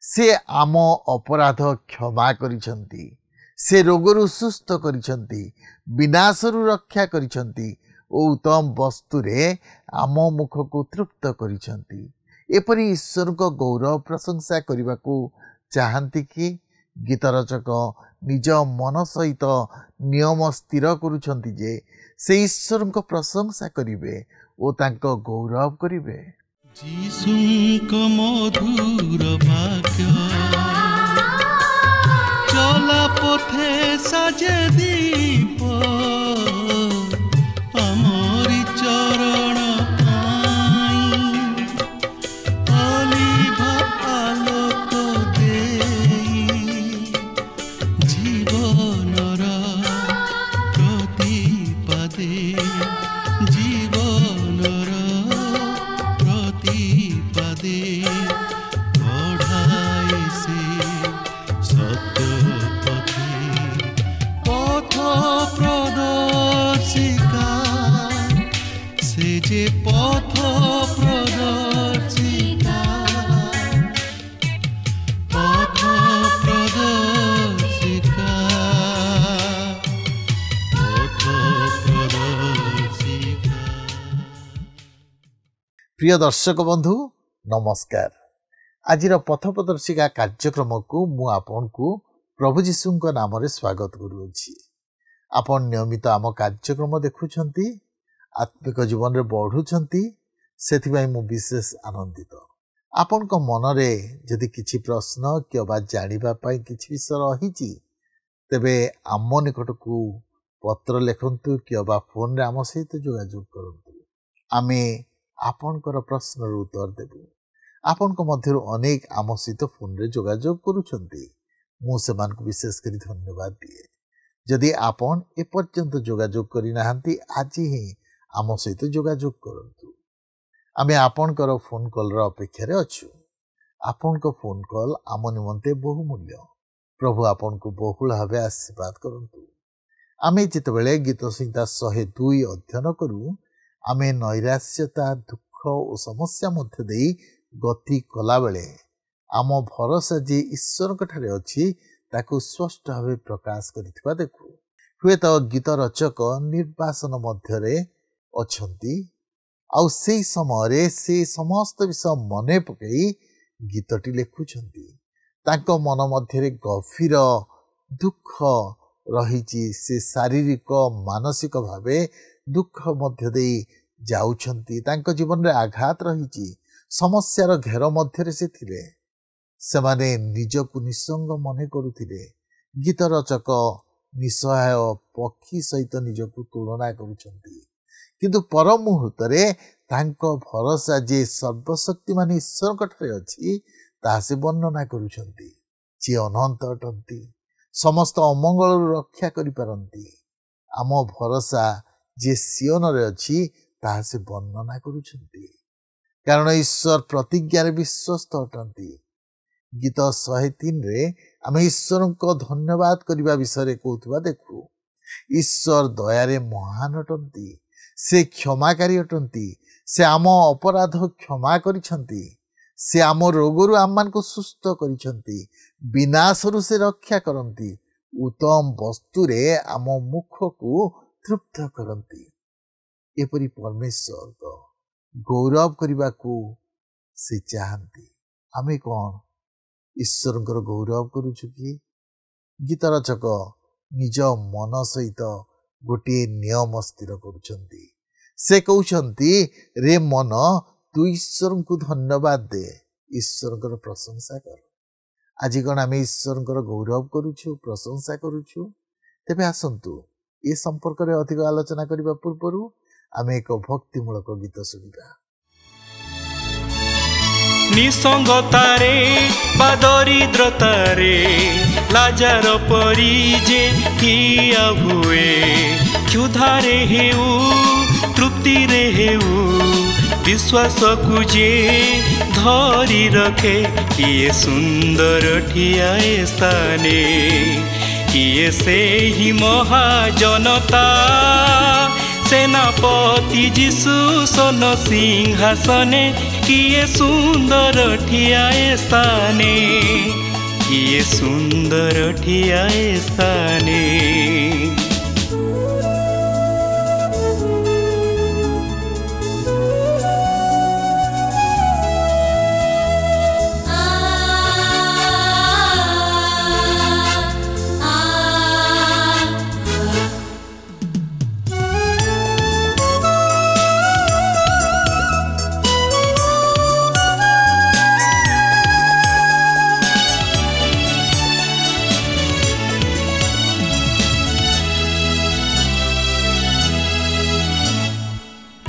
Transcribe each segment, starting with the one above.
से आम अपराध क्षमा करिसंती, से रोगरु सुस्थ करिसंती, विनाशरु रक्षा करिसंती ओ उत्तम वस्तुरे आम मुख को तृप्त करिसंती। एपरि ईश्वर को गौरव प्रशंसा करने को चाहती कि गीत रचक निज मन सहित नियम स्थिर करुछंती जे से ईश्वर को प्रशंसा करिवे ओ तांको गौरव करिवे। जीशुंको मधुर वाक्य चला पथे साजे दीप अमरी चरण प्रिय दर्शक बंधु नमस्कार। आज पथ प्रदर्शिका कार्यक्रम को मु आपन को प्रभु जीशु नाम रे स्वागत करुछि। आपन नियमित आम कार्यक्रम देखुछंती, आत्मिक जीवन रे बढ़ुछंती, सेथिबाई मु विशेष आनंदित। आपन को मन रे जदि किछि प्रश्न किबा जानिबा पई किछि विषय रहिछि तेबे आम निकट को पत्र लेखंतु किबा फोन रे आम सहित जोगाजोग करंतु। आमे आपनकर प्रश्न उत्तर देबु। आपन को मध्य अनेक आम सहित फोन रे जोगाजोग करुछंती, मु सेमान को विशेष करी धन्यवाद दिए। जदि आपन ए पर्यंत जोगाजोग करि नाहंती आज ही आम सहित जोगाजोग करंतु। आमे आपनकर फोन कॉल रा अपेक्षा रे अछु। आपन को फोन कॉल आम निमंते बहुमूल्य। प्रभु आपन को बहुल भावे आशीर्वाद करंतु। आमे जितेबेले गीत संहिता 102 अध्ययन करू, आमे नैराश्यता दुख और समस्या मध्य देई गति कला बेले आम भरोसा जे ईश्वर ठारे अछि ताकू स्पष्ट भावे प्रकाश करिथिबा देखु। हुए तो गीत रचक निर्वासन मध्य रे अछंती आउ सेही समय से समस्त विषय मने पकई गीतटी लेखुछंती। तांको मन मध्य रे गभीर दुख रहिछि। से शारीरिक मानसिक भावे दुख मध्य देई जाउछंती। तांको जीवन रे आघात रहिछि। समस्यार घेर मध्य रे से थिले। सेमाने निजकु निसंग मने करुथिले। गीत रचक निसहाय पक्षी सहित निजकु तुलना करुछंती, किंतु पर मुहूर्त रे तांको भरोसा जे सर्वशक्तिमान ईश्वर कठरे अछि ता से वर्णना करुछंती। जे अनंत अटंती, समस्त अमंगल रक्षा करि पारंती। आम भरोसा जे सियोन रे अछि ता से वर्णना करुछंती, कारण ईश्वर प्रतिज्ञा रे विश्वस्त अटंती। गीत 103 रे आम ईश्वर को धन्यवाद करबा विषय कहउतबा देखु। ईश्वर दया रे महान अटंती, से क्षमाकारी अटंती। से आम अपराध क्षमा करिसंती। से आम रोगरु आम को सुस्थ करिसंती, विनाशरु से रक्षा करंती, उत्तम वस्तु रे आम मुख को तृप्त करंती। एपरि परमेश्वर को गौरव करबा को से चाहती। आमे कौन ईश्वर गौरव करुछु कि? गीत रचक निज मन सहित गोटे नियम स्थिर करुछंती। से कहउछंती, रे मन तू ईश्वर को धन्यवाद दे, ईश्वर प्रशंसा कर। आज कौन आम ईश्वर गौरव करुछु, प्रशंसा करुछु? तेबे आसंतु ए संपर्क रे अधिक आलोचना करबा पूर्व आम एक भक्तिमूलक गीत सुनिबा। निसंगतारे बा दरिद्रतारे लाजार परी जे किया हुए, क्षुधारे हेउ तृप्ति रे हेउ विश्वास को जे धरी रखे। किए सुंदर ठिया स्थाने, किए से ही महाजनता सेनापति जीशु सोन सिंहासने किए सुंदर ठियाए स्थाने किए सुंदर ठियाए स्थाने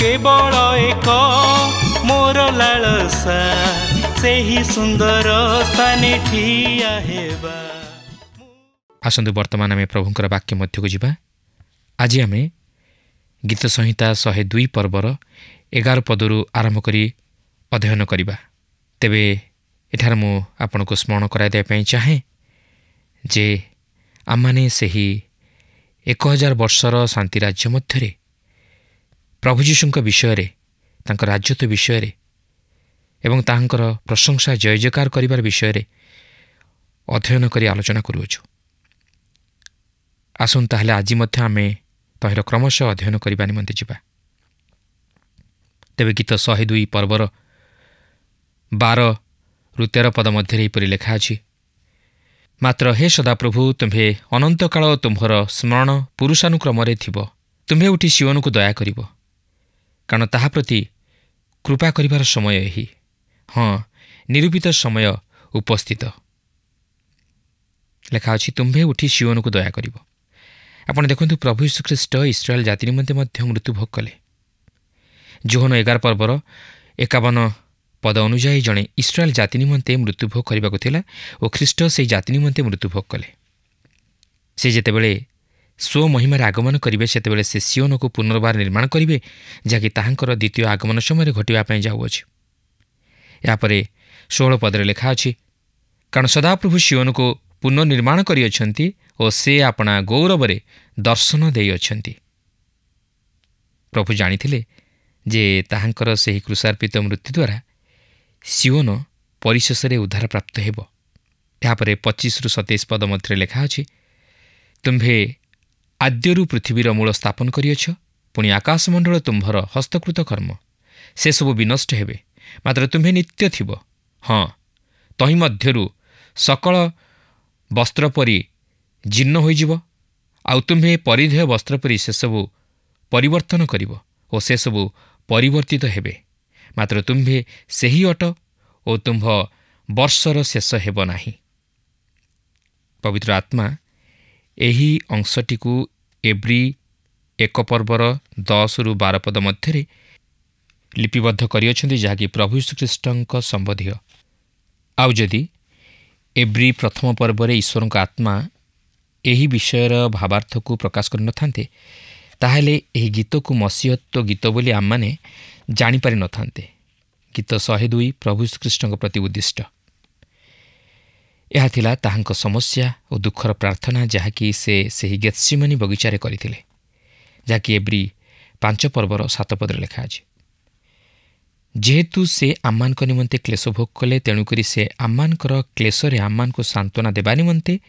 केवल एक मोर लालसा सेही सुंदर स्थाने ठिया हेबा। आसतु वर्तमान आम प्रभुंकर वाक्य मध्य को जावा। आज आम गीत संहिता 102 पर्वर 11 पदरू आरंभ करी अध्ययन करवा। तेबे एठार मु आपन को स्मरण कराई देबा चाहे जे आमने सही 1000 वर्षर शांति राज्य मध्य प्रभु जीशुଙ୍କ विषय तांकर राजत्व विषय एवं तांकर प्रशंसा जय जयकार करिवार विषय अध्ययन करी आलोचना करूछु। आसुन ताहले आज मध्य आमे तहिर क्रमशः अध्ययन करबा निमंते जिबा। तेबे गीत 102 पर्वर 12 रु 13 पद मध्य एपरि लेखा अछि। मात्र हे सदाप्रभु तुम्हे अनंत काल तुम्हर स्मरण पुरुषानुक्रम थिब। तुम्हे उठी सियोन को दया करिब, कारण ताहा प्रति कृपा करिवार समय यही। हाँ, निरूपित समय उपस्थित लेखा अछि। तुम्हे उठी सियोन को दया करिब। आपण देखंतु प्रभु यीशु ख्रीष्ट इस्राएल जाति निमंते मध्य मृत्यु भोग कले। जोहन 11 पर्वर 51 पद अनुଯାयी जणे इस्राएल जाति निमंते मृत्यु भोग करबाको थिला और ख्रीष्ट से जाति निमंते मृत्यु भोग कले। से जेतेबेले स्व महिमार आगमन करिवे सेतेबेले से सियोन को पुनर्बार निर्माण करिवे, जहाँकि ताहांकर द्वितीय आगमन समय घटिबा पई जाउअछि। यापरे 16 पदरे लेखा अछि, कारण सदाप्रभु सियोन को पुनर्निर्माण करिअछंती और से अपना गौरवरे दर्शन देइअछंती। प्रभु जानिथिले जे ताहांकर सेही क्रूसार्पित मृत्यु द्वारा सियोन परिशेषरे उद्धार प्राप्त हेबो। यापरे 25 रु 27 पद मध्य लेखा अछि, तुम्भे आद्यरू पृथ्वीर मूल स्थापन करिअछ, पुणी आकाशमंडल तुम्भर हस्तकृत कर्म, से सबु विनष्ट हेबे, मात्र तुम्हे नित्य थिब। हाँ, तहि मध्यरू सकल वस्त्र परि जीर्ण होइजिब, आउ तुम्हे परिधेय वस्त्र परि से सबु परिवर्तन करिब और से सबु परिवर्तित हेबे, मात्र तुम्हे सेही अट और तुम्भ वर्षर शेष हेब नाही। पवित्र आत्मा एही अंशटिकु एब्री 1 पर्वर 10 रु 12 पद मध्य लिपिबद्ध करिअछन्ति, जहाँकि प्रभु श्रीकृष्णଙ୍କ सम्बन्धीय। आउ जदि एब्री प्रथम पर्वर ईश्वरଙ୍କ आत्मा एही विषयर भावार्थ को प्रकाश कर नथान्ते, ताहेले एही गीत को मसीहत्व गीत बोली आमने जानि पारि नथान्ते। गीत 102 प्रभु श्रीकृष्णଙ୍କ प्रति उद्दिष्ट। यह थिला ताहांक समस्या और दुखर प्रार्थना, जहाँकि से सही गेत्सेमानी बगीचारे करिथिले, जहाँकि एब्री 5 पर्वर 7 पदरे लेखा अछि। जेहेतु से आम्मानक निमंते क्लेश भोग कले, तेणुकरी से आम्मानकर क्लेशरे आम्मानको सांत्वना देबा निमंते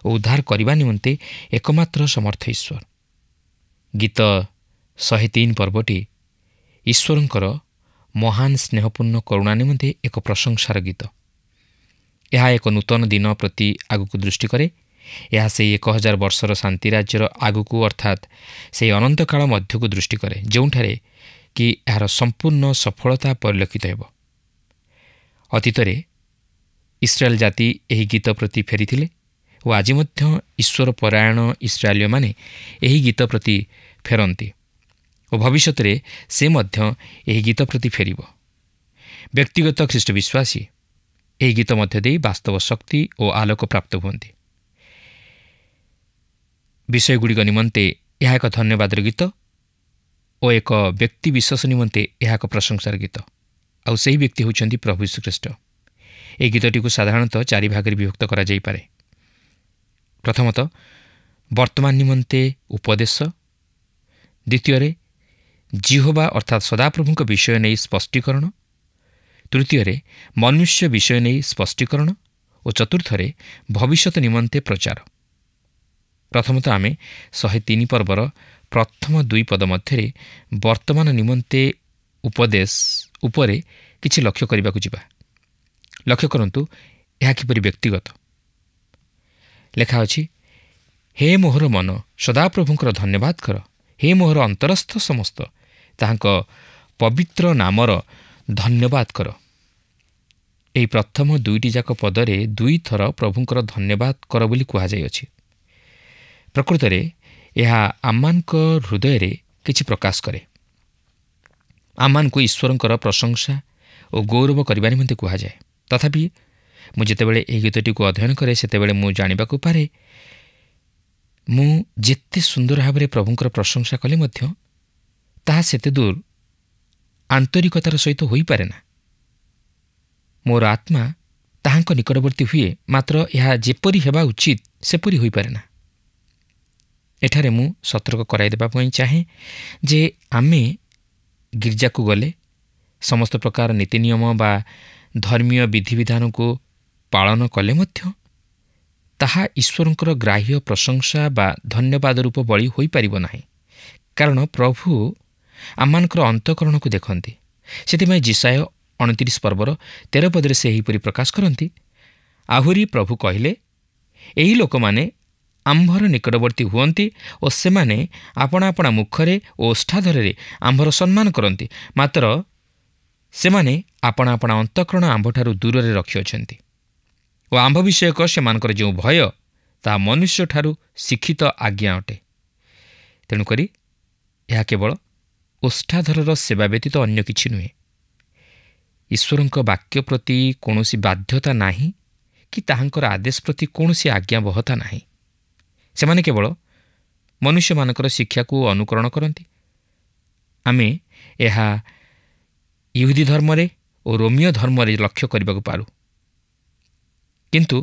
और उद्धार करबा निमंते एकमात्र समर्थ ईश्वर। गीत 103 पर्वटी ईश्वरंकर महान स्नेहपूर्ण करुणा निमंते एक प्रशंसार गीत। यह एक नूतन दिन प्रति आगुक दृष्टि करे। यह से 1000 वर्षर शांति राज्यर आगुक अर्थात से अनंत काल मध्य को दृष्टि करे, जोठारे कि यार संपूर्ण सफलता परिलक्षित हेब। अतीतरे इस्राएल जाति एही गीत प्रति फेरिथिले और आज मध्य ईश्वर परायण इस्राएलीय माने एही गीत प्रति फेरंती और भविष्य में से मध्य एही गीत प्रति फेरिब। व्यक्तिगत ख्रीष्ट विश्वासी एही गीत मध्य दे वास्तव शक्ति और आलोक प्राप्त हुअन्ति। विषयगुड़िक निमंते यह एक धन्यवादर गीत और एक व्यक्ति विशेष निमंते यह एक प्रशंसार गीत। आउ सही व्यक्ति होउछन्ति प्रभु यीशु ख्रीष्ट। ए गीतटी को साधारणतः 4 भाग विभक्त करा जाई पारे। प्रथमतः वर्तमान निमंते उपदेश, द्वितीय ଜିହୋବା ଅର୍ଥାତ୍ ସଦାପ୍ରଭୁଙ୍କ ବିଷୟ ନେଇ ସ୍ପଷ୍ଟୀକରଣ, ତୃତୀୟରେ ମନୁଷ୍ୟ ବିଷୟ ନେଇ ସ୍ପଷ୍ଟୀକରଣ ଓ ଚତୁର୍ଥରେ ଭବିଷ୍ୟତ ନିମନ୍ତେ ପ୍ରଚାର। ପ୍ରଥମତଃ ଆମେ 103 ପର୍ବର ପ୍ରଥମ 2 ପଦ ମଧ୍ୟରେ ବର୍ତ୍ତମାନ ନିମନ୍ତେ ଉପଦେଶ ଉପରେ କିଛି ଲକ୍ଷ୍ୟ କରିବାକୁ ଯିବା। ଲକ୍ଷ୍ୟ କରନ୍ତୁ ଏହା କିପରି ବ୍ୟକ୍ତିଗତ। ଲେଖା ଅଛି, ହେ ମୋହର ମନ ସଦାପ୍ରଭୁଙ୍କର ଧନ୍ୟବାଦ କର, ହେ ମୋହର ଅନ୍ତରସ୍ଥ ସମସ୍ତ ତାହାଙ୍କ ପବିତ୍ର ନାମର ଧନ୍ୟବାଦ କର। ଏହି ପ୍ରଥମ 2ଟି ଯାକ ପଦରେ 2 ଥର ପ୍ରଭୁଙ୍କର ଧନ୍ୟବାଦ କର ବୋଲି କୁହାଯାଇଅଛି। ପ୍ରକୃତରେ ଏହା ଆମ୍ମାନଙ୍କ ହୃଦୟରେ କିଛି ପ୍ରକାଶ କରେ। ଆମ୍ମାନଙ୍କୁ ଈଶ୍ୱରଙ୍କର ପ୍ରଶଂସା ଓ ଗୌରବ କରିବା ନିମନ୍ତେ କୁହାଯାଏ। ତଥାପି ମୁଁ ଯେତେବେଳେ ଏହି ଗୀତଟିକୁ ଅଧ୍ୟୟନ କରେ ସେତେବେଳେ ମୁଁ ଜାଣିବାକୁ ପାରେ ମୁଁ ଯେତେ ସୁନ୍ଦର ଭାବରେ ପ୍ରଭୁଙ୍କର ପ୍ରଶଂସା କଲେ ମଧ୍ୟ ତାହା ସେତେ ଦୂର ଆନ୍ତରିକତାର ସହିତ ହୋଇପାରେ ନା। ମୋର ଆତ୍ମା ତାହାଙ୍କ ନିକଟବର୍ତ୍ତୀ ହୁଏ, ମାତ୍ର ଏହା ଯେପରି ହେବା ଉଚିତ ସେପରି ହୋଇପାରେ ନା। ଏଠାରେ ମୁଁ ସତର୍କ କରାଇ ଦେବା ପାଇଁ ଚାହେଁ ଯେ ଆମେ ଗିର୍ଜାକୁ ଗଲେ ସମସ୍ତ ପ୍ରକାର ନୀତି ନିୟମ ବା ଧର୍ମୀୟ ବିଧିବିଧାନକୁ ପାଳନ କଲେ ମଧ୍ୟ ତାହା ଈଶ୍ୱରଙ୍କର ଗ୍ରାହ୍ୟ ପ୍ରଶଂସା ବା ଧନ୍ୟବାଦ ରୂପ ବଳି ହୋଇପାରିବ ନାହିଁ। କାରଣ ପ୍ରଭୁ ଆମମାନଙ୍କର ଅନ୍ତଃକରଣକୁ ଦେଖନ୍ତି। ସେଥିପାଇଁ ଜିସାୟ 29 ପର୍ବର 13 ପଦରେ ସେ ଏହିପରି ପ୍ରକାଶ କରନ୍ତି, ଆହୁରି ପ୍ରଭୁ କହିଲେ, ଏହି ଲୋକମାନେ ଆମ୍ଭର ନିକଟବର୍ତ୍ତୀ ହୁଅନ୍ତି ଓ ସେମାନେ ଆପଣା ଆପଣା ମୁଖରେ ଓ ଓଷ୍ଠାଧରରେ ଆମ୍ଭର ସମ୍ମାନ କରନ୍ତି, ମାତ୍ର ସେମାନେ ଆପଣା ଆପଣା ଅନ୍ତଃକରଣ ଆମ୍ଭଠାରୁ ଦୂରରେ ରଖିଅଛନ୍ତି ଓ ଆମ୍ଭ ବିଷୟକ ସେମାନଙ୍କର ଯେଉଁ ଭୟ ତାହା ମନୁଷ୍ୟଠାରୁ ଶିକ୍ଷିତ ଆଜ୍ଞା ଅଟେ। ତେଣୁକରି ଏହା କେବଳ ଓଷ୍ଠାଧରର ସେବା ବ୍ୟତୀତ ଅନ୍ୟ କିଛି ନୁହେଁ। ଈଶ୍ୱରଙ୍କ ବାକ୍ୟ ପ୍ରତି କୌଣସି ବାଧ୍ୟତା ନାହିଁ କି ତାହାଙ୍କର ଆଦେଶ ପ୍ରତି କୌଣସି ଆଜ୍ଞାବହତା ନାହିଁ। ସେମାନେ କେବଳ ମନୁଷ୍ୟମାନଙ୍କର ଶିକ୍ଷାକୁ ଅନୁକରଣ କରନ୍ତି। ଆମେ ଏହା ଇହୁଦୀ ଧର୍ମରେ ଓ ରୋମୀୟ ଧର୍ମରେ ଲକ୍ଷ୍ୟ କରିବାକୁ ପାରୁ। କିନ୍ତୁ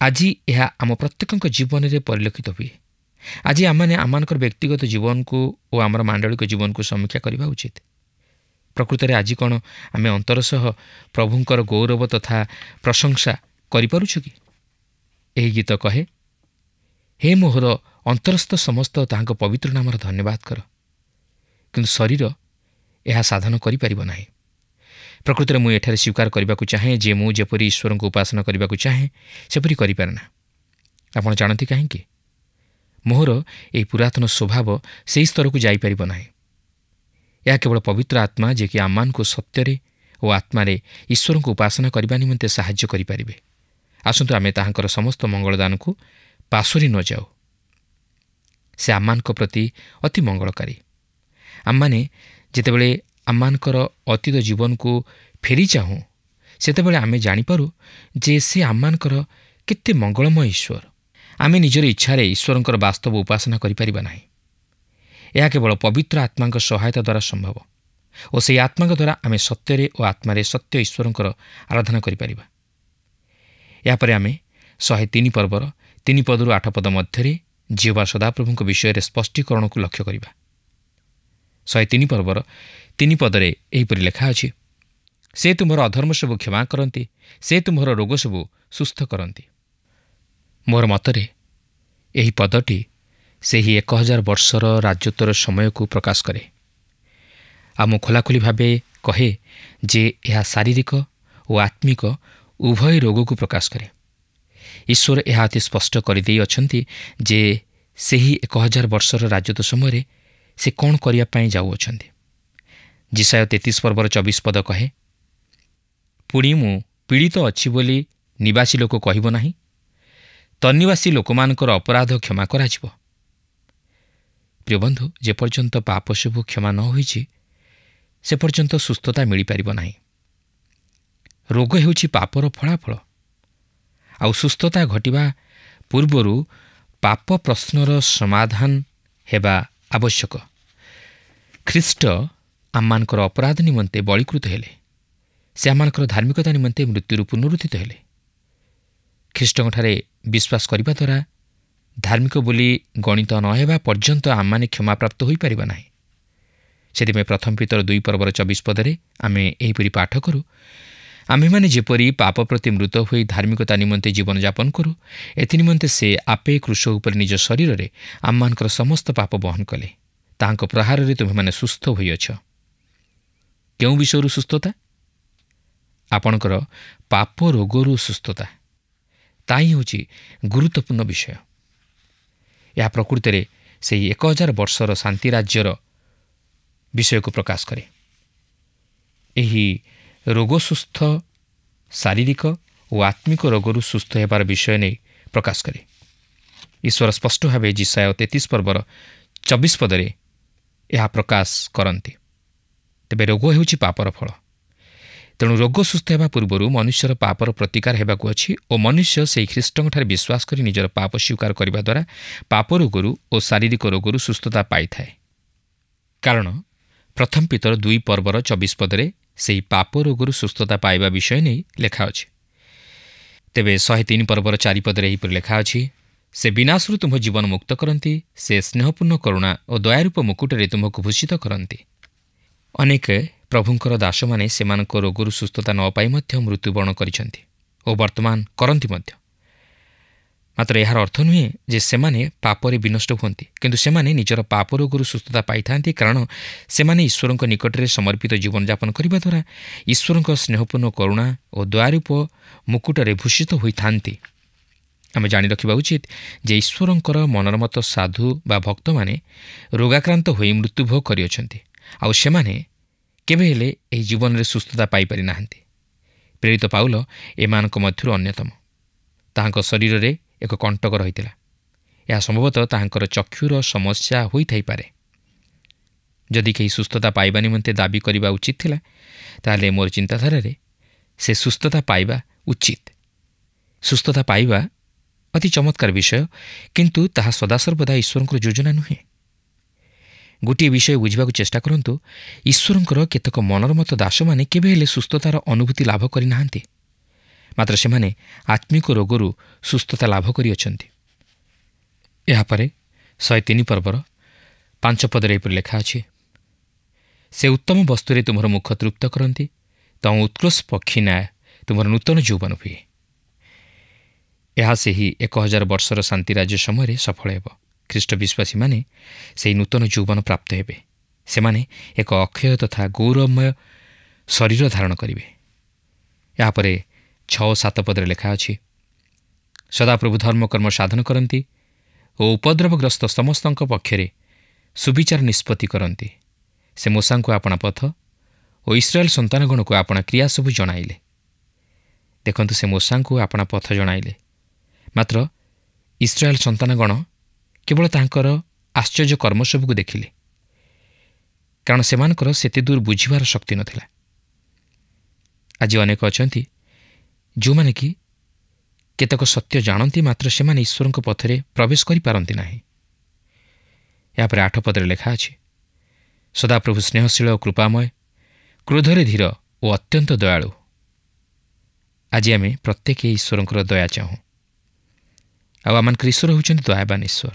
ଆଜି ଏହା ଆମ ପ୍ରତ୍ୟେକଙ୍କ ଜୀବନରେ ପରିଲକ୍ଷିତ ହୁଏ। ଆଜି ଆମମାନେ ଆମମାନଙ୍କର ବ୍ୟକ୍ତିଗତ ଜୀବନକୁ ଓ ଆମର ମାଣ୍ଡଳିକ ଜୀବନକୁ ସମୀକ୍ଷା କରିବା ଉଚିତ। ପ୍ରକୃତରେ ଆଜି କ'ଣ ଆମେ ଅନ୍ତର ସହ ପ୍ରଭୁଙ୍କର ଗୌରବ ତଥା ପ୍ରଶଂସା କରିପାରୁଛୁ କି? ଏହି ଗୀତ କହେ, ହେ ମୋହର ଅନ୍ତରସ୍ଥ ସମସ୍ତ ତାହାଙ୍କ ପବିତ୍ର ନାମର ଧନ୍ୟବାଦ କର। କିନ୍ତୁ ଶରୀର ଏହା ସାଧନ କରିପାରିବ ନାହିଁ। ପ୍ରକୃତରେ ମୁଁ ଏଠାରେ ସ୍ୱୀକାର କରିବାକୁ ଚାହେଁ ଯେ ମୁଁ ଯେପରି ଈଶ୍ୱରଙ୍କୁ ଉପାସନା କରିବାକୁ ଚାହେଁ ସେପରି କରିପାରେ ନା। ଆପଣ ଜାଣନ୍ତି କାହିଁକି? ମୋହର ଏହି ପୁରାତନ ସ୍ୱଭାବ ସେହି ସ୍ତରକୁ ଯାଇପାରିବ ନାହିଁ। ଏହା କେବଳ ପବିତ୍ର ଆତ୍ମା ଯିଏକି ଆମମାନଙ୍କୁ ସତ୍ୟରେ ଓ ଆତ୍ମାରେ ଈଶ୍ୱରଙ୍କୁ ଉପାସନା କରିବା ନିମନ୍ତେ ସାହାଯ୍ୟ କରିପାରିବେ। ଆସନ୍ତୁ ଆମେ ତାହାଙ୍କର ସମସ୍ତ ମଙ୍ଗଳଦାନକୁ ପାଶୋରି ନ ଯାଉ। ସେ ଆମମାନଙ୍କ ପ୍ରତି ଅତି ମଙ୍ଗଳକାରୀ। ଆମମାନେ ଯେତେବେଳେ ଆମମାନଙ୍କର ଅତୀତ ଜୀବନକୁ ଫେରି ଚାହୁଁ ସେତେବେଳେ ଆମେ ଜାଣିପାରୁ ଯେ ସେ ଆମମାନଙ୍କର କେତେ ମଙ୍ଗଳମୟ ଈଶ୍ୱର। ଆମେ ନିଜର ଇଚ୍ଛାରେ ଈଶ୍ୱରଙ୍କର ବାସ୍ତବ ଉପାସନା କରିପାରିବା ନାହିଁ। ଏହା କେବଳ ପବିତ୍ର ଆତ୍ମାଙ୍କ ସହାୟତା ଦ୍ୱାରା ସମ୍ଭବ ଓ ସେହି ଆତ୍ମାଙ୍କ ଦ୍ୱାରା ଆମେ ସତ୍ୟରେ ଓ ଆତ୍ମାରେ ସତ୍ୟ ଈଶ୍ୱରଙ୍କର ଆରାଧନା କରିପାରିବା। ଏହାପରେ ଆମେ 103 ପର୍ବର 3 ପଦରୁ 8 ପଦ ମଧ୍ୟରେ ଜିହୋବା ସଦାପ୍ରଭୁଙ୍କ ବିଷୟରେ ସ୍ପଷ୍ଟୀକରଣକୁ ଲକ୍ଷ୍ୟ କରିବା। 103 ପର୍ବର 3 ପଦରେ ଏହିପରି ଲେଖା ଅଛି, ସେ ତୁମର ଅଧର୍ମ ସବୁ କ୍ଷମା କରନ୍ତି, ସେ ତୁମର ରୋଗ ସବୁ ସୁସ୍ଥ କରନ୍ତି। ମୋର ମତରେ ଏହି ପଦଟି ସେହି 1000 ବର୍ଷର ରାଜତ୍ୱର ସମୟକୁ ପ୍ରକାଶ କରେ। ଆଉ ମୁଁ ଖୋଲାଖୋଲି ଭାବେ କହେ ଯେ ଏହା ଶାରୀରିକ ଓ ଆତ୍ମିକ ଉଭୟ ରୋଗକୁ ପ୍ରକାଶ କରେ। ଈଶ୍ୱର ଏହା ଅତି ସ୍ପଷ୍ଟ କରିଦେଇଅଛନ୍ତି ଯେ ସେହି 1000 ବର୍ଷର ରାଜତ୍ୱ ସମୟରେ ସେ କ'ଣ କରିବା ପାଇଁ ଯାଉଅଛନ୍ତି। ଜିସାୟ 33 ପର୍ବର 24 ପଦ କହେ, ପୁଣି ମୁଁ ପୀଡ଼ିତ ଅଛି ବୋଲି ନିବାସୀ ଲୋକ କହିବ ନାହିଁ, ତନ୍ନିବାସୀ ଲୋକମାନଙ୍କର ଅପରାଧ କ୍ଷମା କରାଯିବ। ପ୍ରିୟ ବନ୍ଧୁ, ଯେପର୍ଯ୍ୟନ୍ତ ପାପ ସବୁ କ୍ଷମା ନ ହୋଇଛି ସେ ପର୍ଯ୍ୟନ୍ତ ସୁସ୍ଥତା ମିଳିପାରିବ ନାହିଁ। ରୋଗ ହେଉଛି ପାପର ଫଳାଫଳ। ଆଉ ସୁସ୍ଥତା ଘଟିବା ପୂର୍ବରୁ ପାପ ପ୍ରଶ୍ନର ସମାଧାନ ହେବା ଆବଶ୍ୟକ। ଖ୍ରୀଷ୍ଟ ଆମମାନଙ୍କର ଅପରାଧ ନିମନ୍ତେ ବଳୀକୃତ ହେଲେ। ସେ ଆମମାନଙ୍କର ଧାର୍ମିକତା ନିମନ୍ତେ ମୃତ୍ୟୁରୁ ପୁନରୁତ୍ଥିତ ହେଲେ। ଖ୍ରୀଷ୍ଟଙ୍କଠାରେ ବିଶ୍ୱାସ କରିବା ଦ୍ୱାରା ଧାର୍ମିକ ବୋଲି ଗଣିତ ନ ହେବା ପର୍ଯ୍ୟନ୍ତ ଆମମାନେ କ୍ଷମାପ୍ରାପ୍ତ ହୋଇପାରିବା ନାହିଁ। ସେଥିପାଇଁ ପ୍ରଥମ ପିତର 2 ପର୍ବର 24 ପଦରେ ଆମେ ଏହିପରି ପାଠ କରୁ, ଆମ୍ଭେମାନେ ଯେପରି ପାପ ପ୍ରତି ମୃତ ହୋଇ ଧାର୍ମିକତା ନିମନ୍ତେ ଜୀବନଯାପନ କରୁ, ଏଥିନିମନ୍ତେ ସେ ଆପେ କ୍ରୁଶ ଉପରେ ନିଜ ଶରୀରରେ ଆମମାନଙ୍କର ସମସ୍ତ ପାପ ବହନ କଲେ। ତାହାଙ୍କ ପ୍ରହାରରେ ତୁମେମାନେ ସୁସ୍ଥ ହୋଇଅଛ। କେଉଁ ବିଷୟରୁ ସୁସ୍ଥତା? ଆପଣଙ୍କର ପାପ ରୋଗରୁ ସୁସ୍ଥତା। ତାହା ହିଁ ହେଉଛି ଗୁରୁତ୍ୱପୂର୍ଣ୍ଣ ବିଷୟ। ଏହା ପ୍ରକୃତରେ ସେହି 1000 ବର୍ଷର ଶାନ୍ତି ରାଜ୍ୟର ବିଷୟକୁ ପ୍ରକାଶ କରେ। ଏହି ରୋଗ ସୁସ୍ଥ ଶାରୀରିକ ଓ ଆତ୍ମିକ ରୋଗରୁ ସୁସ୍ଥ ହେବାର ବିଷୟ ନେଇ ପ୍ରକାଶ କରେ। ଈଶ୍ୱର ସ୍ପଷ୍ଟ ଭାବେ ଜିସାୟ 33 ପର୍ବର 24 ପଦରେ ଏହା ପ୍ରକାଶ କରନ୍ତି। ତେବେ ରୋଗ ହେଉଛି ପାପର ଫଳ। ତେଣୁ ରୋଗ ସୁସ୍ଥ ହେବା ପୂର୍ବରୁ ମନୁଷ୍ୟର ପାପର ପ୍ରତିକାର ହେବାକୁ ଅଛି ଓ ମନୁଷ୍ୟ ସେହି ଖ୍ରୀଷ୍ଟଙ୍କଠାରେ ବିଶ୍ୱାସ କରି ନିଜର ପାପ ସ୍ୱୀକାର କରିବା ଦ୍ୱାରା ପାପ ରୋଗରୁ ଓ ଶାରୀରିକ ରୋଗରୁ ସୁସ୍ଥତା ପାଇଥାଏ। କାରଣ ପ୍ରଥମ ପିତର 2 ପର୍ବର 24 ପଦରେ ସେହି ପାପ ରୋଗରୁ ସୁସ୍ଥତା ପାଇବା ବିଷୟ ନେଇ ଲେଖା ଅଛି। ତେବେ 103 ପର୍ବର 4 ପଦରେ ଏହିପରି ଲେଖା ଅଛି, ସେ ବିନାଶରୁ ତୁମ୍ଭ ଜୀବନ ମୁକ୍ତ କରନ୍ତି, ସେ ସ୍ନେହପୂର୍ଣ୍ଣ କରୁଣା ଓ ଦୟାରୂପ ମୁକୁଟରେ ତୁମ୍ଭକୁ ଭୂଷିତ କରନ୍ତି। ଅନେକ ପ୍ରଭୁଙ୍କର ଦାସମାନେ ସେମାନଙ୍କ ରୋଗରୁ ସୁସ୍ଥତା ନ ପାଇ ମଧ୍ୟ ମୃତ୍ୟୁବରଣ କରିଛନ୍ତି ଓ ବର୍ତ୍ତମାନ କରନ୍ତି ମଧ୍ୟ। ମାତ୍ର ଏହାର ଅର୍ଥ ନୁହେଁ ଯେ ସେମାନେ ପାପରେ ବିନଷ୍ଟ ହୁଅନ୍ତି, କିନ୍ତୁ ସେମାନେ ନିଜର ପାପ ରୋଗରୁ ସୁସ୍ଥତା ପାଇଥାନ୍ତି, କାରଣ ସେମାନେ ଈଶ୍ୱରଙ୍କ ନିକଟରେ ସମର୍ପିତ ଜୀବନଯାପନ କରିବା ଦ୍ୱାରା ଈଶ୍ୱରଙ୍କ ସ୍ନେହପୂର୍ଣ୍ଣ କରୁଣା ଓ ଦୟାରୂପ ମୁକୁଟରେ ଭୂଷିତ ହୋଇଥାନ୍ତି। ଆମେ ଜାଣି ରଖିବା ଉଚିତ ଯେ ଈଶ୍ୱରଙ୍କର ମନୋରମତ ସାଧୁ ବା ଭକ୍ତମାନେ ରୋଗାକ୍ରାନ୍ତ ହୋଇ ମୃତ୍ୟୁଭୋଗ କରିଅଛନ୍ତି, ଆଉ ସେମାନେ କେବେ ହେଲେ ଏହି ଜୀବନରେ ସୁସ୍ଥତା ପାଇପାରି ନାହାନ୍ତି। ପ୍ରେରିତ ପାଉଲ ଏମାନଙ୍କ ମଧ୍ୟରୁ ଅନ୍ୟତମ। ତାହାଙ୍କ ଶରୀରରେ ଏକ କଣ୍ଟକ ରହିଥିଲା। ଏହା ସମ୍ଭବତଃ ତାହାଙ୍କର ଚକ୍ଷୁର ସମସ୍ୟା ହୋଇଥାଇପାରେ। ଯଦି କେହି ସୁସ୍ଥତା ପାଇବା ନିମନ୍ତେ ଦାବି କରିବା ଉଚିତ ଥିଲା, ତାହେଲେ ମୋର ଚିନ୍ତାଧାରାରେ ସେ ସୁସ୍ଥତା ପାଇବା ଉଚିତ। ସୁସ୍ଥତା ପାଇବା ଅତି ଚମତ୍କାର ବିଷୟ, କିନ୍ତୁ ତାହା ସଦାସର୍ବଦା ଈଶ୍ୱରଙ୍କର ଯୋଜନା ନୁହେଁ। ଗୋଟିଏ ବିଷୟ ବୁଝିବାକୁ ଚେଷ୍ଟା କରନ୍ତୁ, ଈଶ୍ୱରଙ୍କର କେତେକ ମନୋରମତ ଦାସମାନେ କେବେ ହେଲେ ସୁସ୍ଥତାର ଅନୁଭୂତି ଲାଭ କରିନାହାନ୍ତି, ମାତ୍ର ସେମାନେ ଆତ୍ମିକ ରୋଗରୁ ସୁସ୍ଥତା ଲାଭ କରିଅଛନ୍ତି। ଏହାପରେ 103 ପର୍ବର 5 ପଦରେ ଏପରି ଲେଖା ଅଛି, ସେ ଉତ୍ତମ ବସ୍ତୁରେ ତୁମର ମୁଖ ତୃପ୍ତ କରନ୍ତି, ତମ ଉତ୍କୃଷ୍ଟ ପକ୍ଷୀ ନ୍ୟାୟ ତୁମର ନୂତନ ଯୌବନ ହୁଏ। ଏହା ସେହି 1000 ବର୍ଷର ଶାନ୍ତି ରାଜ୍ୟ ସମୟରେ ସଫଳ ହେବ। ଖ୍ରୀଷ୍ଟ ବିଶ୍ୱାସୀମାନେ ସେହି ନୂତନ ଯୌବନ ପ୍ରାପ୍ତ ହେବେ। ସେମାନେ ଏକ ଅକ୍ଷୟ ତଥା ଗୌରବମୟ ଶରୀର ଧାରଣ କରିବେ। ଏହାପରେ 6-7 ପଦରେ ଲେଖା ଅଛି, ସଦାପ୍ରଭୁ ଧର୍ମକର୍ମ ସାଧନ କରନ୍ତି ଓ ଉପଦ୍ରବଗ୍ରସ୍ତ ସମସ୍ତଙ୍କ ପକ୍ଷରେ ସୁବିଚାର ନିଷ୍ପତ୍ତି କରନ୍ତି। ସେ ମୂଷାଙ୍କୁ ଆପଣା ପଥ ଓ ଇସ୍ରାଏଲ୍ ସନ୍ତାନଗଣକୁ ଆପଣା କ୍ରିୟା ସବୁ ଜଣାଇଲେ। ଦେଖନ୍ତୁ, ସେ ମୂଷାଙ୍କୁ ଆପଣା ପଥ ଜଣାଇଲେ, ମାତ୍ର ଇସ୍ରାଏଲ୍ ସନ୍ତାନଗଣ କେବଳ ତାଙ୍କର ଆଶ୍ଚର୍ଯ୍ୟ କର୍ମ ସବୁକୁ ଦେଖିଲେ, କାରଣ ସେମାନଙ୍କର ସେତେ ଦୂର ବୁଝିବାର ଶକ୍ତି ନଥିଲା। ଆଜି ଅନେକ ଅଛନ୍ତି ଯେଉଁମାନେ କି କେତେକ ସତ୍ୟ ଜାଣନ୍ତି, ମାତ୍ର ସେମାନେ ଈଶ୍ୱରଙ୍କ ପଥରେ ପ୍ରବେଶ କରିପାରନ୍ତି ନାହିଁ। ଏହାପରେ 8 ପଦରେ ଲେଖା ଅଛି, ସଦାପ୍ରଭୁ ସ୍ନେହଶୀଳ ଓ କୃପାମୟ, କ୍ରୋଧରେ ଧୀର ଓ ଅତ୍ୟନ୍ତ ଦୟାଳୁ। ଆଜି ଆମେ ପ୍ରତ୍ୟେକ ଈଶ୍ୱରଙ୍କର ଦୟା ଚାହୁଁ, ଆଉ ଆମମାନଙ୍କର ଈଶ୍ୱର ହେଉଛନ୍ତି ଦୟାବାନ ଈଶ୍ୱର,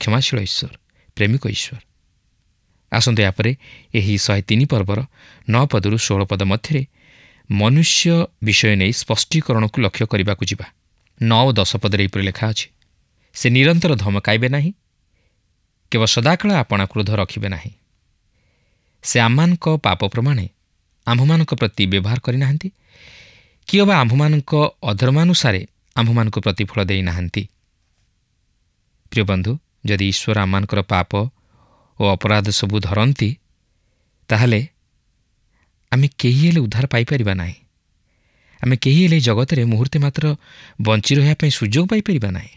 କ୍ଷମାଶୀଳ ଈଶ୍ୱର, ପ୍ରେମିକ ଈଶ୍ୱର। ଆସନ୍ତୁ ଏହାପରେ ଏହି 103 ପର୍ବର 9 ପଦରୁ 16 ପଦ ମଧ୍ୟରେ ମନୁଷ୍ୟ ବିଷୟ ନେଇ ସ୍ପଷ୍ଟୀକରଣକୁ ଲକ୍ଷ୍ୟ କରିବାକୁ ଯିବା। 9 ଓ 10 ପଦରେ ଏହିପରି ଲେଖା ଅଛି, ସେ ନିରନ୍ତର ଧମକାଇବେ ନାହିଁ, କେବଳ ସଦାକାଳ ଆପଣା କ୍ରୋଧ ରଖିବେ ନାହିଁ। ସେ ଆମମାନଙ୍କ ପାପ ପ୍ରମାଣେ ଆମ୍ଭମାନଙ୍କ ପ୍ରତି ବ୍ୟବହାର କରିନାହାନ୍ତି, କି ଅବା ଆମ୍ଭମାନଙ୍କ ଅଧର୍ମାନୁସାରେ ଆମ୍ଭମାନଙ୍କୁ ପ୍ରତିଫଳ ଦେଇନାହାନ୍ତି। ପ୍ରିୟ ବନ୍ଧୁ, ଯଦି ଈଶ୍ୱର ଆମମାନଙ୍କର ପାପ ଓ ଅପରାଧ ସବୁ ଧରନ୍ତି, ତାହେଲେ ଆମେ କେହି ହେଲେ ଉଦ୍ଧାର ପାଇପାରିବା ନାହିଁ। ଆମେ କେହି ହେଲେ ଜଗତରେ ମୁହୂର୍ତ୍ତେ ମାତ୍ର ବଞ୍ଚି ରହିବା ପାଇଁ ସୁଯୋଗ ପାଇପାରିବା ନାହିଁ।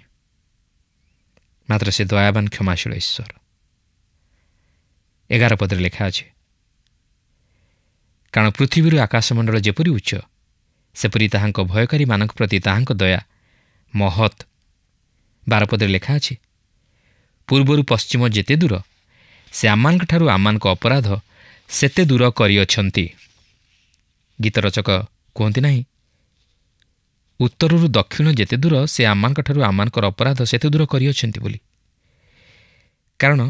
ମାତ୍ର ସେ ଦୟାବାନ କ୍ଷମାଶୀଳ ଈଶ୍ୱର। 11 ପଦରେ ଲେଖା ଅଛି, କାରଣ ପୃଥିବୀରୁ ଆକାଶମଣ୍ଡଳ ଯେପରି ଉଚ୍ଚ, ସେପରି ତାହାଙ୍କ ଭୟକାରୀମାନଙ୍କ ପ୍ରତି ତାହାଙ୍କ ଦୟା ମହତ୍। 12 ପଦରେ ଲେଖା ଅଛି, ପୂର୍ବରୁ ପଶ୍ଚିମ ଯେତେ ଦୂର, ସେ ଆମମାନଙ୍କଠାରୁ ଆମମାନଙ୍କ ଅପରାଧ ସେତେ ଦୂର କରିଅଛନ୍ତି। ଗୀତରଚକ କୁହନ୍ତି ନାହିଁ, ଉତ୍ତରରୁ ଦକ୍ଷିଣ ଯେତେ ଦୂର, ସେ ଆମମାନଙ୍କଠାରୁ ଆମମାନଙ୍କର ଅପରାଧ ସେତେ ଦୂର କରିଅଛନ୍ତି ବୋଲି। କାରଣ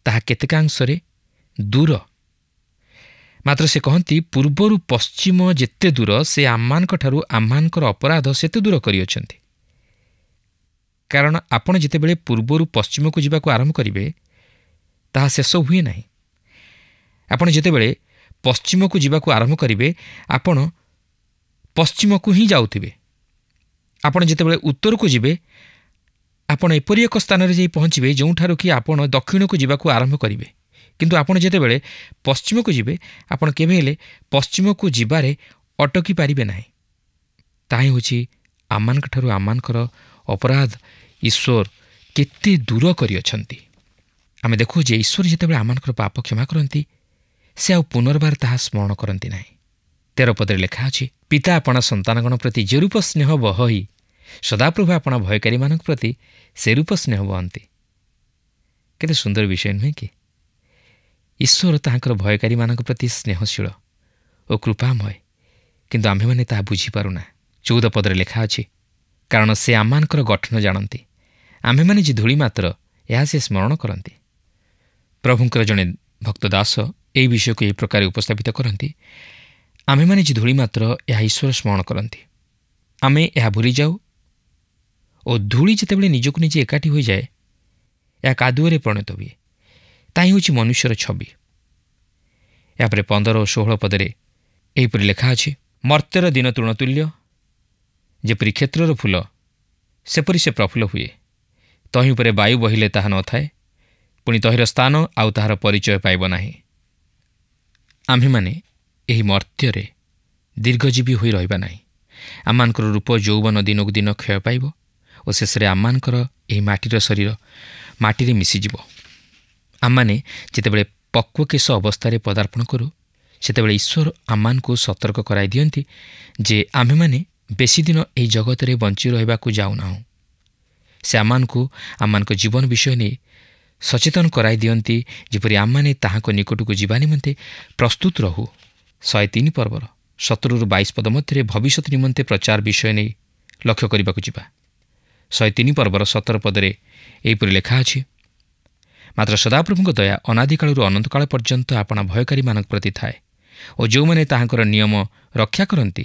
ତାହା କେତେକାଂଶରେ ଦୂର। ମାତ୍ର ସେ କହନ୍ତି ପୂର୍ବରୁ ପଶ୍ଚିମ ଯେତେ ଦୂର ସେ ଆମମାନଙ୍କଠାରୁ ଆମମାନଙ୍କର ଅପରାଧ ସେତେ ଦୂର କରିଅଛନ୍ତି। କାରଣ ଆପଣ ଯେତେବେଳେ ପୂର୍ବରୁ ପଶ୍ଚିମକୁ ଯିବାକୁ ଆରମ୍ଭ କରିବେ ତାହା ଶେଷ ହୁଏ ନାହିଁ। ଆପଣ ଯେତେବେଳେ ପଶ୍ଚିମକୁ ଯିବାକୁ ଆରମ୍ଭ କରିବେ ଆପଣ ପଶ୍ଚିମକୁ ହିଁ ଯାଉଥିବେ। ଆପଣ ଯେତେବେଳେ ଉତ୍ତରକୁ ଯିବେ ଆପଣ ଏପରି ଏକ ସ୍ଥାନରେ ଯାଇ ପହଞ୍ଚିବେ ଯେଉଁଠାରୁ କି ଆପଣ ଦକ୍ଷିଣକୁ ଯିବାକୁ ଆରମ୍ଭ କରିବେ। କିନ୍ତୁ ଆପଣ ଯେତେବେଳେ ପଶ୍ଚିମକୁ ଯିବେ ଆପଣ କେବେ ହେଲେ ପଶ୍ଚିମକୁ ଯିବାରେ ଅଟକି ପାରିବେ ନାହିଁ। ତାହା ହିଁ ହେଉଛି ଆମମାନଙ୍କଠାରୁ ଆମମାନଙ୍କର ଅପରାଧ ଈଶ୍ୱର କେତେ ଦୂର କରିଅଛନ୍ତି। ଆମେ ଦେଖୁ ଯେ ଈଶ୍ୱର ଯେତେବେଳେ ଆମମାନଙ୍କର ପାପ କ୍ଷମା କରନ୍ତି ସେ ଆଉ ପୁନର୍ବାର ତାହା ସ୍ମରଣ କରନ୍ତି ନାହିଁ। 13 ପଦରେ ଲେଖା ଅଛି, ପିତା ଆପଣା ସନ୍ତାନଗଣ ପ୍ରତି ଯେ ରୂପ ସ୍ନେହ ବହଇ ସଦାପ୍ରଭୁ ଆପଣା ଭୟକାରୀମାନଙ୍କ ପ୍ରତି ସେ ରୂପ ସ୍ନେହ ବହନ୍ତି। କେତେ ସୁନ୍ଦର ବିଷୟ ନୁହେଁ କି? ଈଶ୍ୱର ତାହାଙ୍କର ଭୟକାରୀମାନଙ୍କ ପ୍ରତି ସ୍ନେହଶୀଳ ଓ କୃପାମୟ, କିନ୍ତୁ ଆମ୍ଭେମାନେ ତାହା ବୁଝିପାରୁନା। 14 ପଦରେ ଲେଖା ଅଛି, କାରଣ ସେ ଆମମାନଙ୍କର ଗଠନ ଜାଣନ୍ତି, ଆମ୍ଭେମାନେ ଯେ ଧୂଳି ମାତ୍ର ଏହା ସେ ସ୍ମରଣ କରନ୍ତି। ପ୍ରଭୁଙ୍କର ଜଣେ ଭକ୍ତ ଦାସ ଏହି ବିଷୟକୁ ଏହି ପ୍ରକାର ଉପସ୍ଥାପିତ କରନ୍ତି, ଆମ୍ଭେମାନେ ଯେ ଧୂଳି ମାତ୍ର ଏହା ଈଶ୍ୱର ସ୍ମରଣ କରନ୍ତି। ଆମେ ଏହା ଭୁଲିଯାଉ ଓ ଧୂଳି ଯେତେବେଳେ ନିଜକୁ ନିଜେ ଏକାଠି ହୋଇଯାଏ ଏହା କାଦୁଅରେ ପରିଣତ ହୁଏ। ତାହା ହିଁ ହେଉଛି ମନୁଷ୍ୟର ଛବି। ଏହାପରେ 15 ଓ 16 ପଦରେ ଏହିପରି ଲେଖା ଅଛି, ମର୍ତ୍ତ୍ୟର ଦିନ ତୃଣତୁଲ୍ୟ, ଯେପରି କ୍ଷେତ୍ରର ଫୁଲ ସେପରି ସେ ପ୍ରଫୁଲ୍ଲ ହୁଏ। ତହିଁ ଉପରେ ବାୟୁ ବହିଲେ ତାହା ନଥାଏ, ପୁଣି ତହିଁର ସ୍ଥାନ ଆଉ ତାହାର ପରିଚୟ ପାଇବ ନାହିଁ। ଆମ୍ଭେମାନେ ଏହି ମର୍ତ୍ତ୍ୟରେ ଦୀର୍ଘଜୀବୀ ହୋଇ ରହିବା ନାହିଁ। ଆମମାନଙ୍କର ରୂପ ଯୌବନ ଦିନକୁ ଦିନ କ୍ଷୟ ପାଇବ ଓ ଶେଷରେ ଆମମାନଙ୍କର ଏହି ମାଟିର ଶରୀର ମାଟିରେ ମିଶିଯିବ। ଆମମାନେ ଯେତେବେଳେ ପକ୍ୱକେଶ ଅବସ୍ଥାରେ ପଦାର୍ପଣ କରୁ ସେତେବେଳେ ଈଶ୍ୱର ଆମମାନଙ୍କୁ ସତର୍କ କରାଇ ଦିଅନ୍ତି ଯେ ଆମ୍ଭେମାନେ ବେଶୀ ଦିନ ଏହି ଜଗତରେ ବଞ୍ଚି ରହିବାକୁ ଯାଉନାହୁଁ। ସେ ଆମମାନଙ୍କୁ ଆମମାନଙ୍କ ଜୀବନ ବିଷୟ ନେଇ ସଚେତନ କରାଇ ଦିଅନ୍ତି ଯେପରି ଆମମାନେ ତାହାଙ୍କ ନିକଟକୁ ଯିବା ନିମନ୍ତେ ପ୍ରସ୍ତୁତ ରହୁ। 103 ପର୍ବର 17-22 ପଦ ମଧ୍ୟରେ ଭବିଷ୍ୟତ ନିମନ୍ତେ ପ୍ରଚାର ବିଷୟ ନେଇ ଲକ୍ଷ୍ୟ କରିବାକୁ ଯିବା। 103 ପର୍ବର 17 ପଦରେ ଏହିପରି ଲେଖା ଅଛି, ମାତ୍ର ସଦାପ୍ରଭୁଙ୍କ ଦୟା ଅନାଦିକାଳରୁ ଅନନ୍ତକାଳ ପର୍ଯ୍ୟନ୍ତ ଆପଣା ଭୟକାରୀମାନଙ୍କ ପ୍ରତି ଥାଏ ଓ ଯେଉଁମାନେ ତାହାଙ୍କର ନିୟମ ରକ୍ଷା କରନ୍ତି।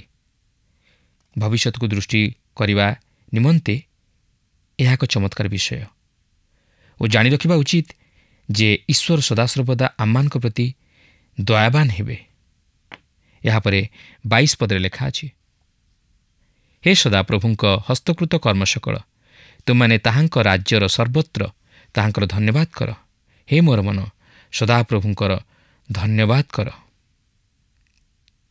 ଭବିଷ୍ୟତକୁ ଦୃଷ୍ଟି କରିବା ନିମନ୍ତେ ଏହା ଏକ ଚମତ୍କାର ବିଷୟ ଓ ଜାଣି ରଖିବା ଉଚିତ ଯେ ଈଶ୍ୱର ସଦାସର୍ବଦା ଆମମାନଙ୍କ ପ୍ରତି ଦୟାବାନ ହେବେ। ଏହାପରେ 22 ପଦରେ ଲେଖା ଅଛି, ହେ ସଦାପ୍ରଭୁଙ୍କ ହସ୍ତକୃତ କର୍ମସକଳ, ତୁମମାନେ ତାହାଙ୍କ ରାଜ୍ୟର ସର୍ବତ୍ର ତାହାଙ୍କର ଧନ୍ୟବାଦ କର। ହେ ମୋର ମନ, ସଦାପ୍ରଭୁଙ୍କର ଧନ୍ୟବାଦ କର।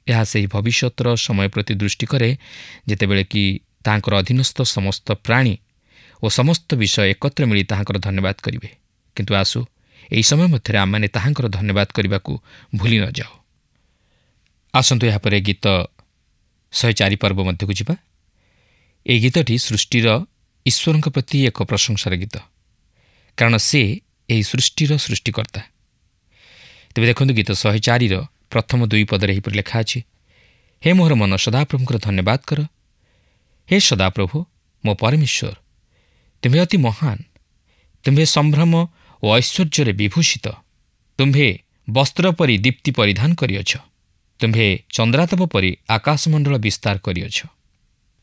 ଏହା ସେହି ଭବିଷ୍ୟତର ସମୟ ପ୍ରତି ଦୃଷ୍ଟି କରେ ଯେତେବେଳେ କି ତାହାଙ୍କର ଅଧୀନସ୍ଥ ସମସ୍ତ ପ୍ରାଣୀ ଓ ସମସ୍ତ ବିଷୟ ଏକତ୍ର ମିଳି ତାହାଙ୍କର ଧନ୍ୟବାଦ କରିବେ। କିନ୍ତୁ ଆସୁ ଏହି ସମୟ ମଧ୍ୟରେ ଆମମାନେ ତାହାଙ୍କର ଧନ୍ୟବାଦ କରିବାକୁ ଭୁଲି ନ ଯାଉ। ଆସନ୍ତୁ ଏହାପରେ ଗୀତ 104 ପର୍ବ ମଧ୍ୟକୁ ଯିବା। ଏହି ଗୀତଟି ସୃଷ୍ଟିର ଈଶ୍ୱରଙ୍କ ପ୍ରତି ଏକ ପ୍ରଶଂସାର ଗୀତ, କାରଣ ସେ ଏହି ସୃଷ୍ଟିର ସୃଷ୍ଟିକର୍ତ୍ତା। ତେବେ ଦେଖନ୍ତୁ ଗୀତ 104ର ପ୍ରଥମ 2 ପଦରେ ଏହିପରି ଲେଖା ଅଛି, ହେ ମୋହର ମନ ସଦାପ୍ରଭୁଙ୍କର ଧନ୍ୟବାଦ କର। ହେ ସଦାପ୍ରଭୁ ମୋ ପରମେଶ୍ୱର, ତୁମ୍ଭେ ଅତି ମହାନ, ତୁମ୍ଭେ ସମ୍ଭ୍ରମ ଓ ଐଶ୍ୱର୍ଯ୍ୟରେ ବିଭୂଷିତ। ତୁମ୍ଭେ ବସ୍ତ୍ର ପରି ଦୀପ୍ତି ପରିଧାନ କରିଅଛ, ତୁମ୍ଭେ ଚନ୍ଦ୍ରାତପ ପରି ଆକାଶମଣ୍ଡଳ ବିସ୍ତାର କରିଅଛ।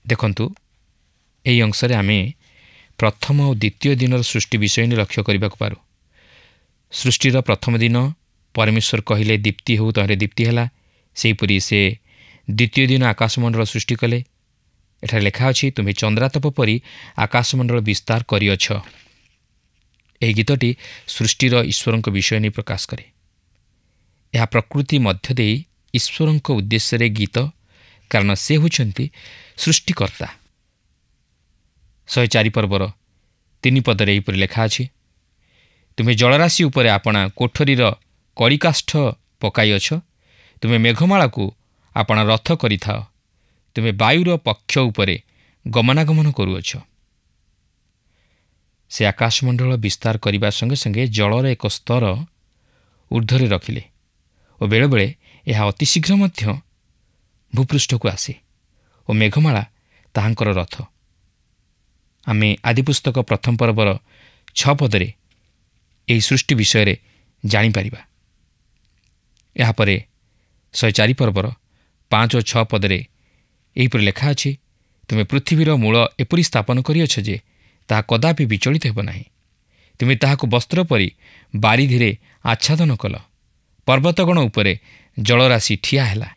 ଦେଖନ୍ତୁ ଏହି ଅଂଶରେ ଆମେ ପ୍ରଥମ ଓ ଦ୍ୱିତୀୟ ଦିନର ସୃଷ୍ଟି ବିଷୟ ନେଇ ଲକ୍ଷ୍ୟ କରିବାକୁ ପାରୁ। ସୃଷ୍ଟିର ପ୍ରଥମ ଦିନ ପରମେଶ୍ୱର କହିଲେ ଦୀପ୍ତି ହେଉ, ତହିଁରେ ଦୀପ୍ତି ହେଲା। ସେହିପରି ସେ ଦ୍ୱିତୀୟ ଦିନ ଆକାଶମଣ୍ଡଳ ସୃଷ୍ଟି କଲେ। ଏଠାରେ ଲେଖା ଅଛି, ତୁମ୍ଭେ ଚନ୍ଦ୍ରାତପ ପରି ଆକାଶମଣ୍ଡଳ ବିସ୍ତାର କରିଅଛ। ଏହି ଗୀତଟି ସୃଷ୍ଟିର ଈଶ୍ୱରଙ୍କ ବିଷୟ ନେଇ ପ୍ରକାଶ କରେ। ଏହା ପ୍ରକୃତି ମଧ୍ୟ ଦେଇ ଈଶ୍ୱରଙ୍କ ଉଦ୍ଦେଶ୍ୟରେ ଗୀତ, କାରଣ ସେ ହେଉଛନ୍ତି ସୃଷ୍ଟିକର୍ତ୍ତା। 104 ପର୍ବର 3 ପଦରେ ଏହିପରି ଲେଖା ଅଛି, ତୁମେ ଜଳରାଶି ଉପରେ ଆପଣା କୋଠରୀର କଡ଼ିକାଷ୍ଠ ପକାଇଅଛ, ତୁମେ ମେଘମାଳାକୁ ଆପଣା ରଥ କରିଥାଅ, ତୁମେ ବାୟୁର ପକ୍ଷ ଉପରେ ଗମନାଗମନ କରୁଅଛ। ସେ ଆକାଶମଣ୍ଡଳ ବିସ୍ତାର କରିବା ସଙ୍ଗେ ସଙ୍ଗେ ଜଳର ଏକ ସ୍ତର ଊର୍ଦ୍ଧ୍ୱରେ ରଖିଲେ ଓ ବେଳେବେଳେ ଏହା ଅତିଶୀଘ୍ର ମଧ୍ୟ ଭୂପୃଷ୍ଠକୁ ଆସେ ଓ ମେଘମାଳା ତାହାଙ୍କର ରଥ। ଆମେ ଆଦିପୁସ୍ତକ ପ୍ରଥମ ପର୍ବର 6 ପଦରେ ଏହି ସୃଷ୍ଟି ବିଷୟରେ ଜାଣିପାରିବା। ଏହାପରେ 104 ପର୍ବର 5 ଓ 6 ପଦରେ ଏହିପରି ଲେଖା ଅଛି, ତୁମେ ପୃଥିବୀର ମୂଳ ଏପରି ସ୍ଥାପନ କରିଅଛ ଯେ ତାହା କଦାପି ବିଚଳିତ ହେବ ନାହିଁ। ତୁମେ ତାହାକୁ ବସ୍ତ୍ର ପରି ବାରିଧିରେ ଆଚ୍ଛାଦନ କଲ। ପର୍ବତଗଣ ଉପରେ ଜଳରାଶି ଠିଆ ହେଲା।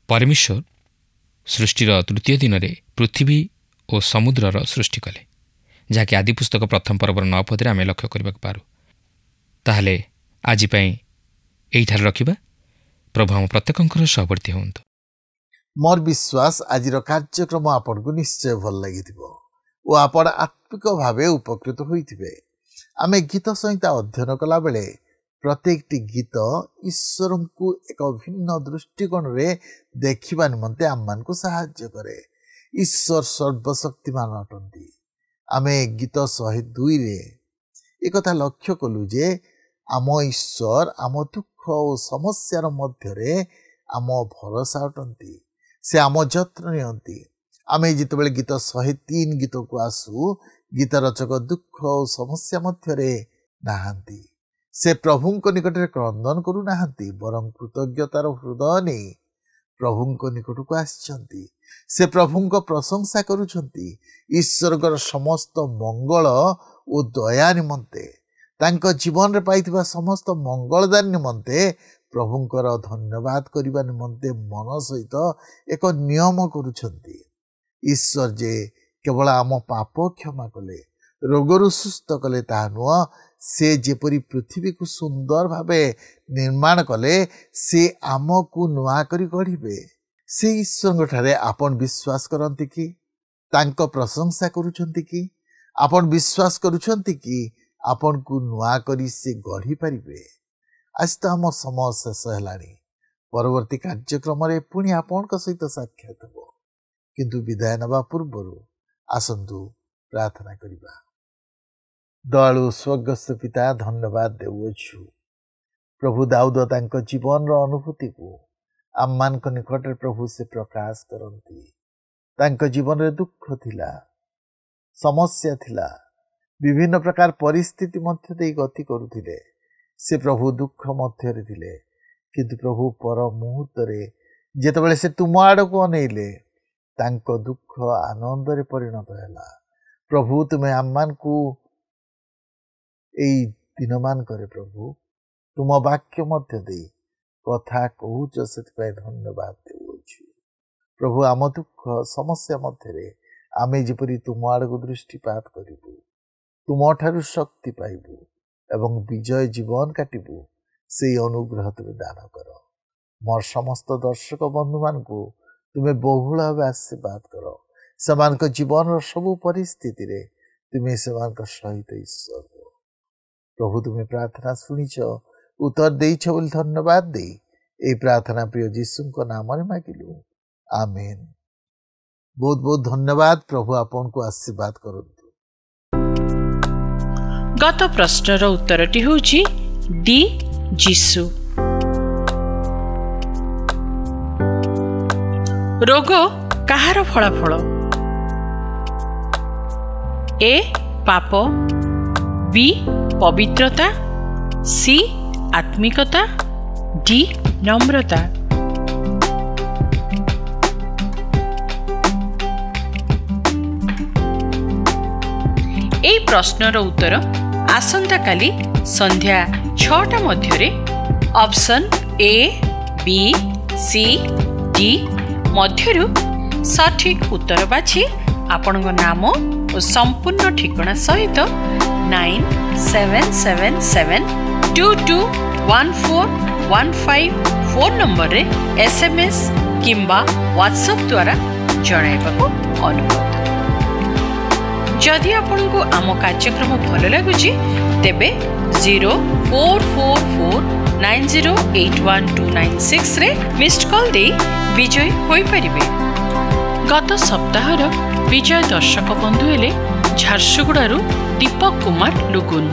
ପରମେଶ୍ୱର ସୃଷ୍ଟିର ତୃତୀୟ ଦିନରେ ପୃଥିବୀ ଓ ସମୁଦ୍ରର ସୃଷ୍ଟି କଲେ, ଯାହାକି ଆଦି ପୁସ୍ତକ ପ୍ରଥମ ପର୍ବର 9 ପଦରେ ଆମେ ଲକ୍ଷ୍ୟ କରିବାକୁ ପାରୁ। ତାହେଲେ ଆଜି ପାଇଁ ଏଇଠାରେ ରଖିବା। ପ୍ରଭୁ ଆମ ପ୍ରତ୍ୟେକଙ୍କର ସହବର୍ତ୍ତୀ ହୁଅନ୍ତୁ। ମୋର ବିଶ୍ୱାସ ଆଜିର କାର୍ଯ୍ୟକ୍ରମ ଆପଣଙ୍କୁ ନିଶ୍ଚୟ ଭଲ ଲାଗିଥିବ ଓ ଆପଣ ଆତ୍ମିକ ଭାବେ ଉପକୃତ ହୋଇଥିବେ। ଆମେ ଗୀତ ସଂହିତା ଅଧ୍ୟୟନ କଲାବେଳେ ପ୍ରତ୍ୟେକଟି ଗୀତ ଈଶ୍ୱରଙ୍କୁ ଏକ ଭିନ୍ନ ଦୃଷ୍ଟିକୋଣରେ ଦେଖିବା ନିମନ୍ତେ ଆମମାନଙ୍କୁ ସାହାଯ୍ୟ କରେ। ଈଶ୍ୱର ସର୍ବଶକ୍ତିମାନ ଅଟନ୍ତି। ଆମେ ଗୀତ 102ରେ ଏକଥା ଲକ୍ଷ୍ୟ କଲୁ ଯେ ଆମ ଈଶ୍ୱର ଆମ ଦୁଃଖ ଓ ସମସ୍ୟାର ମଧ୍ୟରେ ଆମ ଭରସା ଅଟନ୍ତି। ସେ ଆମ ଯତ୍ନ ନିଅନ୍ତି। ଆମେ ଯେତେବେଳେ ଗୀତ 103 ଗୀତକୁ ଆସୁ, ଗୀତ ରଚକ ଦୁଃଖ ଓ ସମସ୍ୟା ମଧ୍ୟରେ ନାହାନ୍ତି। ସେ ପ୍ରଭୁଙ୍କ ନିକଟରେ କ୍ରନ୍ଦନ କରୁନାହାନ୍ତି, ବରଂ କୃତଜ୍ଞତାର ହୃଦୟ ନେଇ ପ୍ରଭୁଙ୍କ ନିକଟକୁ ଆସିଛନ୍ତି। ସେ ପ୍ରଭୁଙ୍କ ପ୍ରଶଂସା କରୁଛନ୍ତି। ଈଶ୍ୱରଙ୍କର ସମସ୍ତ ମଙ୍ଗଳ ଓ ଦୟା ନିମନ୍ତେ, ତାଙ୍କ ଜୀବନରେ ପାଇଥିବା ସମସ୍ତ ମଙ୍ଗଳଦାନ ନିମନ୍ତେ ପ୍ରଭୁଙ୍କର ଧନ୍ୟବାଦ କରିବା ନିମନ୍ତେ ମନ ସହିତ ଏକ ନିୟମ କରୁଛନ୍ତି। ଈଶ୍ୱର ଯେ କେବଳ ଆମ ପାପ କ୍ଷମା କଲେ, ରୋଗରୁ ସୁସ୍ଥ କଲେ ତାହା ନୁହଁ, ସେ ଯେପରି ପୃଥିବୀକୁ ସୁନ୍ଦର ଭାବେ ନିର୍ମାଣ କଲେ, ସେ ଆମକୁ ନୂଆ କରି ଗଢ଼ିବେ। ସେ ଈଶ୍ୱରଙ୍କଠାରେ ଆପଣ ବିଶ୍ୱାସ କରନ୍ତି କି? ତାଙ୍କ ପ୍ରଶଂସା କରୁଛନ୍ତି କି? ଆପଣ ବିଶ୍ୱାସ କରୁଛନ୍ତି କି ଆପଣଙ୍କୁ ନୂଆ କରି ସେ ଗଢ଼ିପାରିବେ? ଆଜି ତ ଆମ ସମୟ ଶେଷ ହେଲାଣି। ପରବର୍ତ୍ତୀ କାର୍ଯ୍ୟକ୍ରମରେ ପୁଣି ଆପଣଙ୍କ ସହିତ ସାକ୍ଷାତ ହେବ, କିନ୍ତୁ ବିଦାୟ ନେବା ପୂର୍ବରୁ ଆସନ୍ତୁ ପ୍ରାର୍ଥନା କରିବା। ଦୟାଳୁ ସ୍ୱର୍ଗସ୍ଥ ପିତା, ଧନ୍ୟବାଦ ଦେଉଅଛୁ ପ୍ରଭୁ। ଦାଉଦ ତାଙ୍କ ଜୀବନର ଅନୁଭୂତିକୁ ଆମମାନଙ୍କ ନିକଟରେ ପ୍ରଭୁ ସେ ପ୍ରକାଶ କରନ୍ତି। ତାଙ୍କ ଜୀବନରେ ଦୁଃଖ ଥିଲା, ସମସ୍ୟା ଥିଲା, ବିଭିନ୍ନ ପ୍ରକାର ପରିସ୍ଥିତି ମଧ୍ୟ ଦେଇ ଗତି କରୁଥିଲେ। ସେ ପ୍ରଭୁ ଦୁଃଖ ମଧ୍ୟରେ ଥିଲେ, କିନ୍ତୁ ପ୍ରଭୁ ପର ମୁହୂର୍ତ୍ତରେ ଯେତେବେଳେ ସେ ତୁମ ଆଡ଼କୁ ଅନେଇଲେ, ତାଙ୍କ ଦୁଃଖ ଆନନ୍ଦରେ ପରିଣତ ହେଲା। ପ୍ରଭୁ ତୁମେ ଆମମାନଙ୍କୁ ଏଇ ଦିନମାନଙ୍କରେ ପ୍ରଭୁ ତୁମ ବାକ୍ୟ ମଧ୍ୟ ଦେଇ କଥା କହୁଛ, ସେଥିପାଇଁ ଧନ୍ୟବାଦ ଦେଉଅଛୁ ପ୍ରଭୁ। ଆମ ଦୁଃଖ ସମସ୍ୟା ମଧ୍ୟରେ ଆମେ ଯେପରି ତୁମ ଆଡ଼କୁ ଦୃଷ୍ଟିପାତ କରିବୁ, ତୁମଠାରୁ ଶକ୍ତି ପାଇବୁ ଏବଂ ବିଜୟ ଜୀବନ କାଟିବୁ, ସେଇ ଅନୁଗ୍ରହ ତୁମେ ଦାନ କର। ମୋର ସମସ୍ତ ଦର୍ଶକ ବନ୍ଧୁମାନଙ୍କୁ ତୁମେ ବହୁଳ ଭାବେ ଆଶୀର୍ବାଦ କର। ସେମାନଙ୍କ ଜୀବନର ସବୁ ପରିସ୍ଥିତିରେ ତୁମେ ସେମାନଙ୍କ ସହିତ ଈଶ୍ୱର ହୁଅ। ପ୍ରଭୁ ତୁମେ ପ୍ରାର୍ଥନା ଶୁଣିଛ, ଉତ୍ତର ଦେଇଛ ବୋଲି ଧନ୍ୟବାଦ ଦେଇ ଏହି ପ୍ରାର୍ଥନା ପ୍ରିୟ ଯୀଶୁଙ୍କ ନାମରେ ମାଗିଲୁ, ଆମେନ୍। ବହୁତ ବହୁତ ଧନ୍ୟବାଦ। ପ୍ରଭୁ ଆପଣଙ୍କୁ ଆଶୀର୍ବାଦ କରନ୍ତୁ। ଗତ ପ୍ରଶ୍ନର ଉତ୍ତରଟି ହେଉଛି ଡି ଯୀଶୁ। ରୋଗ କାହାର ଫଳାଫଳ? ଏ ପାପ, ବି ପବିତ୍ରତା, ସି ଆତ୍ମିକତା, ଡି ନମ୍ରତା। ଏହି ପ୍ରଶ୍ନର ଉତ୍ତର ଆସନ୍ତାକାଲି ସନ୍ଧ୍ୟା 6ଟା ମଧ୍ୟରେ option A, B, C, D ମଧ୍ୟରୁ ସଠିକ୍ ଉତ୍ତର ବାଛି ଆପଣଙ୍କ ନାମ ଓ ସମ୍ପୂର୍ଣ୍ଣ ଠିକଣା ସହିତ 9777221415 ଫୋନ୍ ନମ୍ବରରେ SMS କିମ୍ବା ହ୍ୱାଟ୍ସଆପ୍ ଦ୍ୱାରା ଜଣାଇବାକୁ ଅନୁରୋଧ। ଯଦି ଆପଣଙ୍କୁ ଆମ କାର୍ଯ୍ୟକ୍ରମ ଭଲ ଲାଗୁଛି, ତେବେ 044490812996ରେ ମିସ୍ଡ କଲ୍ ଦେଇ ବିଜୟୀ ହୋଇପାରିବେ। ଗତ ସପ୍ତାହର ବିଜୟ ଦର୍ଶକ ବନ୍ଧୁ ହେଲେ ଝାରସୁଗୁଡ଼ାରୁ ଦୀପକ କୁମାର ଲୁଗୁନ୍।